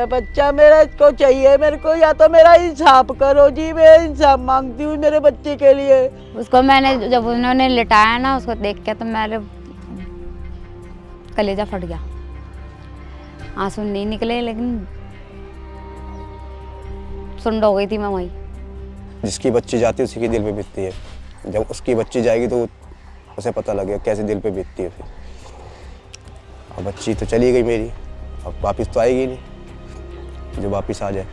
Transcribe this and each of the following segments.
मेरा बच्चा, मेरा इसको चाहिए मेरे को, या तो मेरा इंसाफ करो जी, मैं इंसाफ मांगती हूँ मेरे बच्चे के लिए। उसको मैंने जब उन्होंने लिटाया ना, उसको देख के तो मेरे कलेजा फट गया। आंसू नहीं निकले लेकिन सुन्न हो गई थी मैं वहीं। जिसकी बच्ची जाती है उसी के दिल पे बीतती है, जब उसकी बच्ची जाएगी तो उसे पता लगेगा कैसे दिल पे बीतती है फिर। अब बच्ची तो चली गई मेरी, अब वापस तो आएगी नहीं, जो वापस आ जाए।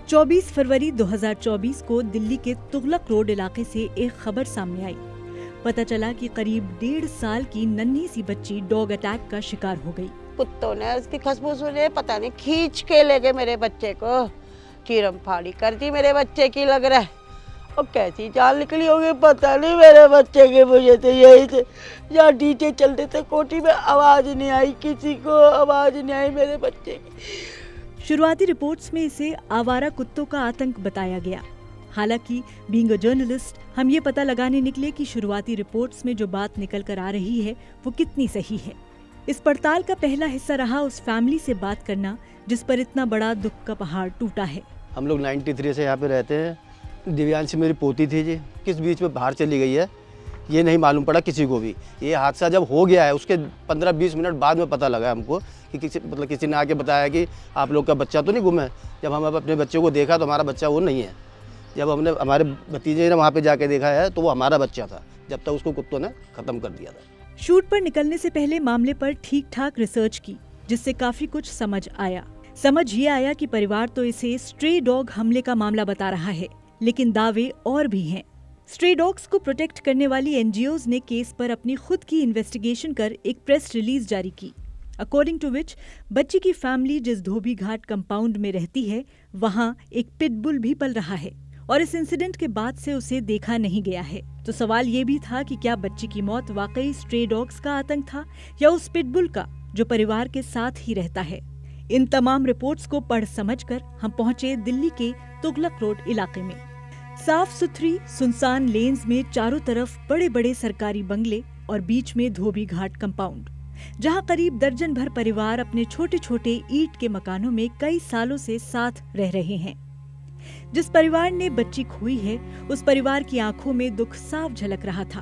चौबीस फरवरी 2024 को दिल्ली के तुगलक रोड इलाके से एक खबर सामने आई। पता चला कि करीब 1.5 साल की नन्ही सी बच्ची डॉग अटैक का शिकार हो गई। कुत्तों ने उसकी खसबूसू ने पता नहीं खींच के ले गए मेरे बच्चे को, चीरम फाड़ी कर दी मेरे बच्चे की लग रहा है। और कैसी जान निकली होगी पता नहीं मेरे बच्चे के। मुझे तो यही थे, यहाँ डीजे चलते थे कोठी में, आवाज नहीं आई, किसी को आवाज नहीं आई मेरे बच्चे की। शुरुआती रिपोर्ट्स में इसे आवारा कुत्तों का आतंक बताया गया। हालांकि बीइंग अ जर्नलिस्ट हम ये पता लगाने निकले कि शुरुआती रिपोर्ट्स में जो बात निकल कर आ रही है वो कितनी सही है। इस पड़ताल का पहला हिस्सा रहा उस फैमिली से बात करना जिस पर इतना बड़ा दुख का पहाड़ टूटा है। हम लोग 93 से यहाँ पे रहते हैं। दिव्यांशी मेरी पोती थी जी, किस बीच में बाहर चली गई है ये नहीं मालूम पड़ा किसी को भी। ये हादसा जब हो गया है उसके 15-20 मिनट बाद में पता लगा हमको कि किसी ने आके बताया कि आप लोग का बच्चा तो नहीं गुम है। जब हम अपने बच्चे को देखा तो हमारा बच्चा वो नहीं है। जब हमने हमारे भतीजे ने वहाँ पे जाके देखा है तो वो हमारा बच्चा था। जब तक उसको कुत्तों ने ख़त्म कर दिया था। शूट पर निकलने से पहले मामले पर ठीक ठाक रिसर्च की, जिससे काफी कुछ समझ आया। समझ ये आया कि परिवार तो इसे स्ट्रे डॉग हमले का मामला बता रहा है, लेकिन दावे और भी हैं। स्ट्रे डॉग्स को प्रोटेक्ट करने वाली एनजीओज ने केस पर अपनी खुद की इन्वेस्टिगेशन कर एक प्रेस रिलीज जारी की, अकॉर्डिंग टू विच बच्ची की फैमिली जिस धोबी घाट कंपाउंड में रहती है वहां एक पिटबुल भी पल रहा है और इस इंसिडेंट के बाद से उसे देखा नहीं गया है। तो सवाल ये भी था कि क्या बच्ची की मौत वाकई स्ट्रे डॉग्स का आतंक था या उस पिटबुल का जो परिवार के साथ ही रहता है। इन तमाम रिपोर्ट्स को पढ़ समझकर हम पहुंचे दिल्ली के तुगलक रोड इलाके में। साफ सुथरी सुनसान लेन्स में चारों तरफ बड़े बड़े सरकारी बंगले और बीच में धोबी घाट कंपाउंड, जहां करीब दर्जन भर परिवार अपने छोटे छोटे ईंट के मकानों में कई सालों से साथ रह रहे हैं। जिस परिवार ने बच्ची खोई है उस परिवार की आंखों में दुख साफ झलक रहा था।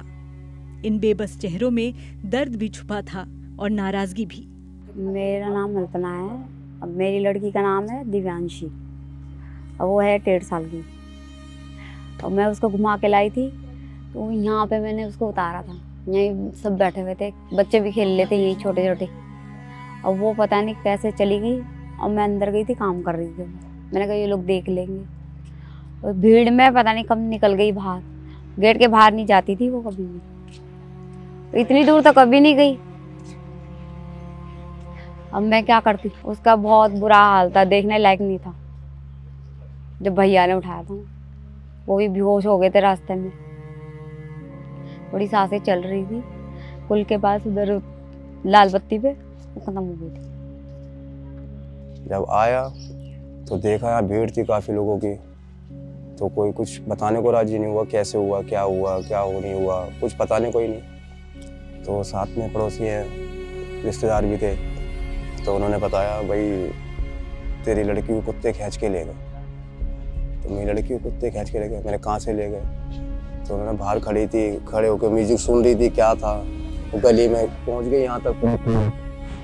इन बेबस चेहरों में दर्द भी छुपा था और नाराजगी भी। मेरा नाम अल्पना है। अब मेरी लड़की का नाम है दिव्यांशी। अब वो है 1.5 साल की। और मैं उसको घुमा के लाई थी तो यहाँ पे मैंने उसको उतारा था। यहीं सब बैठे हुए थे, बच्चे भी खेल लेते यही छोटे छोटे। और वो पता नहीं कैसे चली गई और मैं अंदर गई थी, काम कर रही थी। मैंने कहा ये लोग देख लेंगे। और भीड़ में पता नहीं कब निकल गई बाहर। गेट के बाहर नहीं जाती थी वो कभी भी, इतनी दूर तो कभी नहीं गई। अब मैं क्या करती, उसका बहुत बुरा हाल था, देखने लायक नहीं था। जब भैया ने उठाया था वो भी बेहोश हो गए थे रास्ते में। थोड़ी सांसें चल रही थी, पुल के पास उधर लाल बत्ती पे वो खत्म हो गई थी। जब आया तो देखा यहाँ भीड़ थी काफ़ी लोगों की, तो कोई कुछ बताने को राजी नहीं हुआ, कैसे हुआ, क्या हुआ, क्या हो नहीं हुआ, कुछ बताने कोई नहीं। तो साथ में पड़ोसी हैं, रिश्तेदार भी थे, तो उन्होंने बताया भाई तेरी लड़की को कुत्ते खींच के ले गए। तो मेरी लड़की को कुत्ते खींच के ले गए। मैंने कहाँ से ले गए? तो उन्होंने बाहर खड़ी थी, खड़े होकर म्यूजिक सुन रही थी, क्या था वो गली में पहुँच गई। यहाँ तक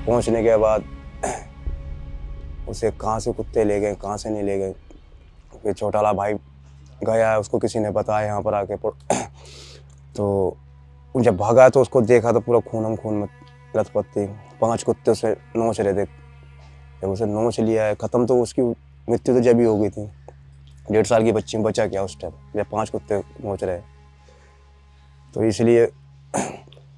पहुँचने के बाद उसे कहाँ से कुत्ते ले गए, कहाँ से नहीं ले गए। फिर छोटा वाला भाई गया है, उसको किसी ने बताया यहाँ पर आके। तो जब भागा तो उसको देखा तो पूरा खून में लथपथ थी। 5 कुत्ते उसे नोच रहे थे। जब उसे नोच लिया है ख़त्म तो उसकी मृत्यु तो जब ही हो गई थी। 1.5 साल की बच्ची में बचा क्या उस टाइम जब 5 कुत्ते नोच रहे। तो इसलिए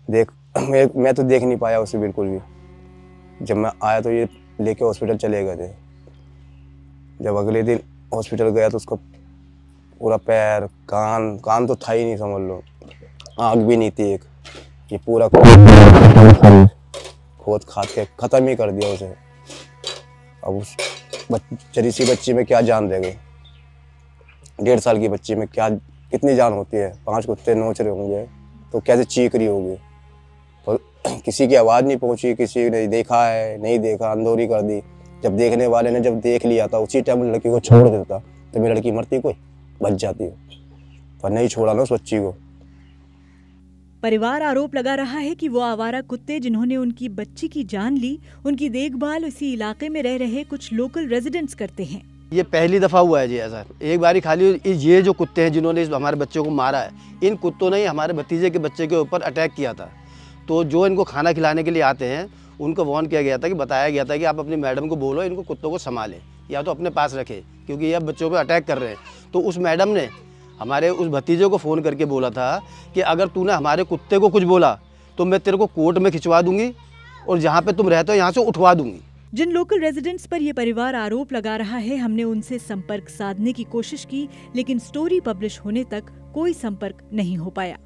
मैं तो देख नहीं पाया उसे बिल्कुल भी। जब मैं आया तो ये लेके हॉस्पिटल चले गए थे। जब अगले दिन हॉस्पिटल गया तो उसका पूरा पैर, कान तो था ही नहीं, समझ लो, आँख भी नहीं थी एक। ये पूरा खोद खाद के ख़त्म ही कर दिया उसे। अब उस चरी सी बच्ची में क्या जान रह गई? 1.5 साल की बच्ची में क्या कितनी जान होती है? 5 कुत्ते नोच रहे होंगे, तो कैसे चीख रही होगी। और किसी की आवाज़ नहीं पहुंची, किसी ने देखा है नहीं देखा, अंदोरी कर दी। जब देखने वाले ने जब देख लिया था उसी टाइम लड़की को छोड़ देता तो मेरी लड़की मरती, कोई बच जाती हो, पर नहीं छोड़ा ना उस बच्ची को। परिवार आरोप लगा रहा है कि वो आवारा कुत्ते जिन्होंने उनकी बच्ची की जान ली, उनकी देखभाल इसी इलाके में रह रहे कुछ लोकल रेजिडेंट्स करते हैं। ये पहली दफ़ा हुआ है जी ऐसा। एक बारी खाली ये जो कुत्ते हैं जिन्होंने हमारे बच्चों को मारा है, इन कुत्तों ने हमारे भतीजे के बच्चे के ऊपर अटैक किया था। तो जो इनको खाना खिलाने के लिए आते हैं उनको वार्न किया गया था, कि बताया गया था कि आप अपनी मैडम को बोलो इनको कुत्तों को संभालें या तो अपने पास रखें, क्योंकि ये बच्चों पर अटैक कर रहे हैं। तो उस मैडम ने हमारे उस भतीजे को फ़ोन करके बोला था कि अगर तूने हमारे कुत्ते को कुछ बोला तो मैं तेरे को कोर्ट में खिंचवा दूंगी और जहाँ पे तुम रहते हो यहाँ से उठवा दूंगी। जिन लोकल रेजिडेंट्स पर यह परिवार आरोप लगा रहा है, हमने उनसे संपर्क साधने की कोशिश की, लेकिन स्टोरी पब्लिश होने तक कोई संपर्क नहीं हो पाया।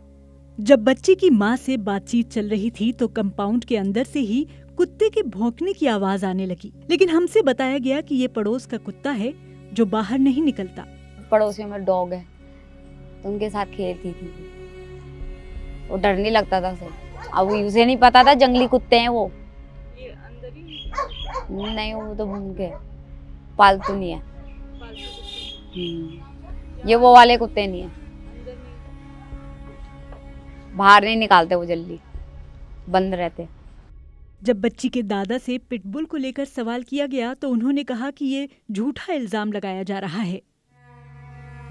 जब बच्ची की मां से बातचीत चल रही थी तो कंपाउंड के अंदर से ही कुत्ते के भौंकने की आवाज आने लगी, लेकिन हमसे बताया गया कि ये पड़ोस का कुत्ता है जो बाहर नहीं निकलता। पड़ोसियों में डॉग है तो उनके साथ खेलती थी, वो डर नहीं लगता था सर। अब उसे नहीं पता था जंगली कुत्ते हैं वो। ये अंदर ही नहीं, वो तो उनके पालतू नहीं है। ये वो वाले कुत्ते नहीं है, बाहर नहीं निकालते वो, जल्दी बंद रहते। जब बच्ची के दादा से पिटबुल को लेकर सवाल किया गया तो उन्होंने कहा कि ये झूठा इल्जाम लगाया जा रहा है।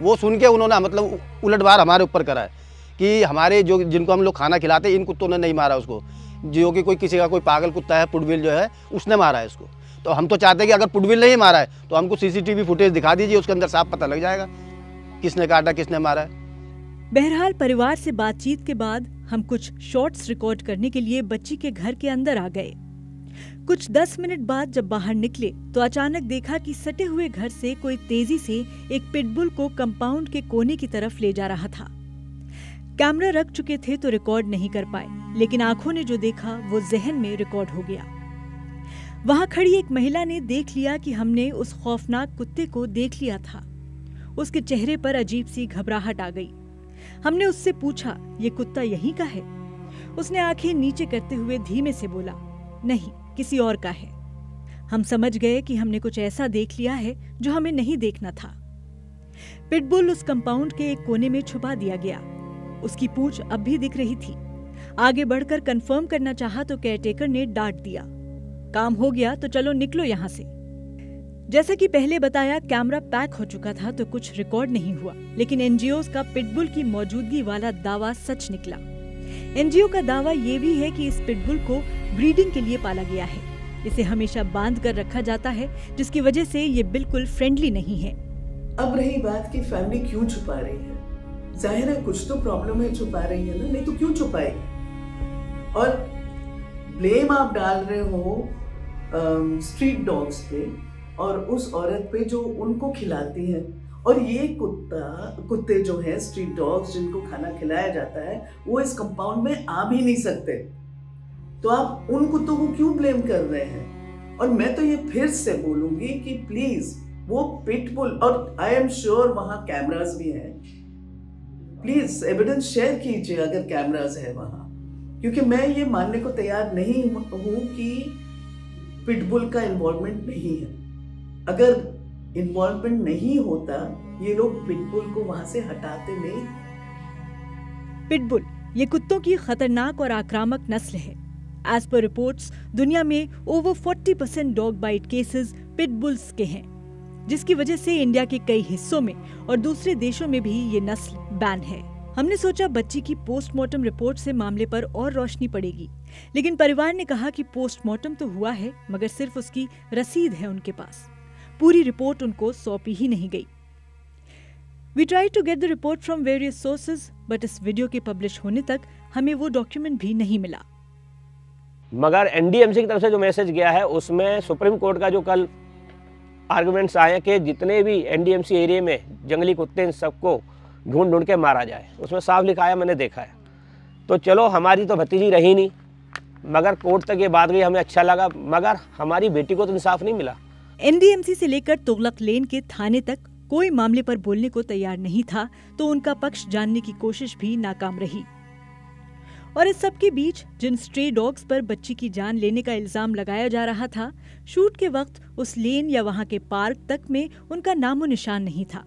वो सुन के उन्होंने मतलब उलटवार हमारे ऊपर करा है कि हमारे जो जिनको हम लोग खाना खिलाते हैं इन कुत्तों ने नहीं मारा उसको, जो कि कोई किसी का कोई पागल कुत्ता है पुटविल जो है उसने मारा है इसको। तो हम तो चाहते हैं कि अगर पुटविल नहीं मारा है तो हमको सीसीटीवी फुटेज दिखा दीजिए, उसके अंदर साफ पता लग जाएगा किसने काटा किसने मारा है। बहरहाल परिवार से बातचीत के बाद हम कुछ शॉट्स रिकॉर्ड करने के लिए बच्ची के घर के अंदर आ गए। कुछ 10 मिनट बाद जब बाहर निकले तो अचानक देखा कि सटे हुए घर से कोई तेजी से एक पिटबुल को कंपाउंड के कोने की तरफ ले जा रहा था। कैमरा रख चुके थे तो रिकॉर्ड नहीं कर पाए, लेकिन आंखों ने जो देखा वो जहन में रिकॉर्ड हो गया। वहां खड़ी एक महिला ने देख लिया कि हमने उस खौफनाक कुत्ते को देख लिया था। उसके चेहरे पर अजीब सी घबराहट आ गई। हमने उससे पूछा, ये कुत्ता यहीं का है? उसने आंखें नीचे करते हुए धीमे से बोला, नहीं, किसी और का है। हम समझ गए कि हमने कुछ ऐसा देख लिया है जो हमें नहीं देखना था। पिटबुल उस कंपाउंड के एक कोने में छुपा दिया गया। उसकी पूंछ अब भी दिख रही थी। आगे बढ़कर कंफर्म करना चाहा तो केयरटेकर ने डांट दिया, काम हो गया तो चलो निकलो यहां से। जैसा कि पहले बताया, कैमरा पैक हो चुका था तो कुछ रिकॉर्ड नहीं हुआ, लेकिन एनजीओ का पिटबुल की मौजूदगी वाला दावा सच निकला। एनजीओ का दावा ये भी है कि इस पिटबुल को ब्रीडिंग के लिए पाला गया है। इसे हमेशा बांध कर रखा जाता है, जिसकी वजह से ये बिल्कुल फ्रेंडली नहीं है। अब रही बात कि फैमिली क्यों छुपा रही है, जाहिर है कुछ तो प्रॉब्लम है, छुपा रही है ना, नहीं तो क्यों छुपाएगी। और ब्लेम आप डाल रहे हो स्ट्रीट डॉग्स पे और उस औरत पे जो उनको खिलाती है, और ये कुत्ते जो हैं स्ट्रीट डॉग्स जिनको खाना खिलाया जाता है वो इस कंपाउंड में आ भी नहीं सकते, तो आप उन कुत्तों को क्यों ब्लेम कर रहे हैं। और मैं तो ये फिर से बोलूंगी कि प्लीज वो पिटबुल, और आई एम श्योर वहां कैमरास भी हैं, प्लीज एविडेंस शेयर कीजिए अगर कैमरास है वहां, क्योंकि मैं ये मानने को तैयार नहीं हूं कि पिटबुल का इन्वॉल्वमेंट नहीं है। अगर इन्वॉल्वमेंट नहीं होता ये लोग पिटबुल को वहां से हटाते नहीं। पिटबुल ये कुत्तों की खतरनाक और आक्रामक नस्ल है। एज पर रिपोर्ट्स दुनिया में over 40% dog bite cases pitbulls के हैं, जिसकी वजह से इंडिया के कई हिस्सों में और दूसरे देशों में भी ये नस्ल बैन है। हमने सोचा बच्ची की पोस्टमार्टम रिपोर्ट से मामले पर और रोशनी पड़ेगी, लेकिन परिवार ने कहा कि पोस्टमार्टम तो हुआ है मगर सिर्फ उसकी रसीद है उनके पास, पूरी रिपोर्ट उनको सौंपी ही नहीं गई। We tried to get the report from various sources, but इस वीडियो के पब्लिश होने तक हमें वो डॉक्यूमेंट भी नहीं मिला। मगर एनडीएमसी की तरफ से जो मैसेज गया है उसमें सुप्रीम कोर्ट का जो कल आर्गुमेंट्स आए कि जितने भी एनडीएमसी एरिया में जंगली कुत्ते इन सबको ढूंढ ढूंढ के मारा जाए, उसमें साफ लिखा है, मैंने देखा है। तो चलो हमारी तो भतीजी रही नहीं, मगर कोर्ट तक ये बात गई, हमें अच्छा लगा, मगर हमारी बेटी को तो इंसाफ नहीं मिला। एनडीएमसी से लेकर तुगलक लेन के थाने तक कोई मामले पर बोलने को तैयार नहीं था, तो उनका पक्ष जानने की कोशिश भी नाकाम रही। और इस सब के बीच जिन स्ट्रे डॉग्स पर बच्ची की जान लेने का इल्जाम लगाया जा रहा था, शूट के वक्त उस लेन या वहां के पार्क तक में उनका नामो निशान नहीं था।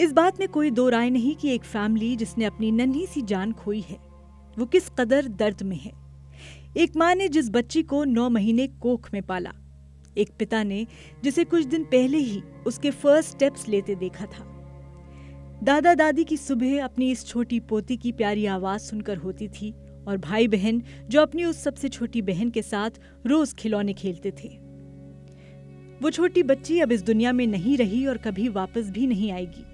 इस बात में कोई दो राय नहीं कि एक फैमिली जिसने अपनी नन्ही सी जान खोई है, वो किस कदर दर्द में है। एक माँ ने जिस बच्ची को 9 महीने कोख में पाला, एक पिता ने जिसे कुछ दिन पहले ही उसके फर्स्ट स्टेप्स लेते देखा था। दादा दादी की सुबह अपनी इस छोटी पोती की प्यारी आवाज सुनकर होती थी, और भाई बहन जो अपनी उस सबसे छोटी बहन के साथ रोज खिलौने खेलते थे। वो छोटी बच्ची अब इस दुनिया में नहीं रही और कभी वापस भी नहीं आएगी।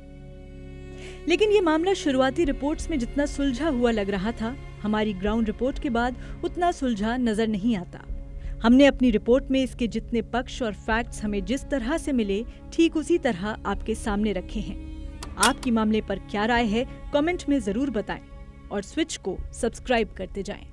लेकिन ये मामला शुरुआती रिपोर्ट्स में जितना सुलझा हुआ लग रहा था, हमारी ग्राउंड रिपोर्ट के बाद उतना सुलझा नजर नहीं आता। हमने अपनी रिपोर्ट में इसके जितने पक्ष और फैक्ट्स हमें जिस तरह से मिले, ठीक उसी तरह आपके सामने रखे हैं। आपकी मामले पर क्या राय है, कमेंट में जरूर बताएं और स्विच को सब्सक्राइब करते जाएं।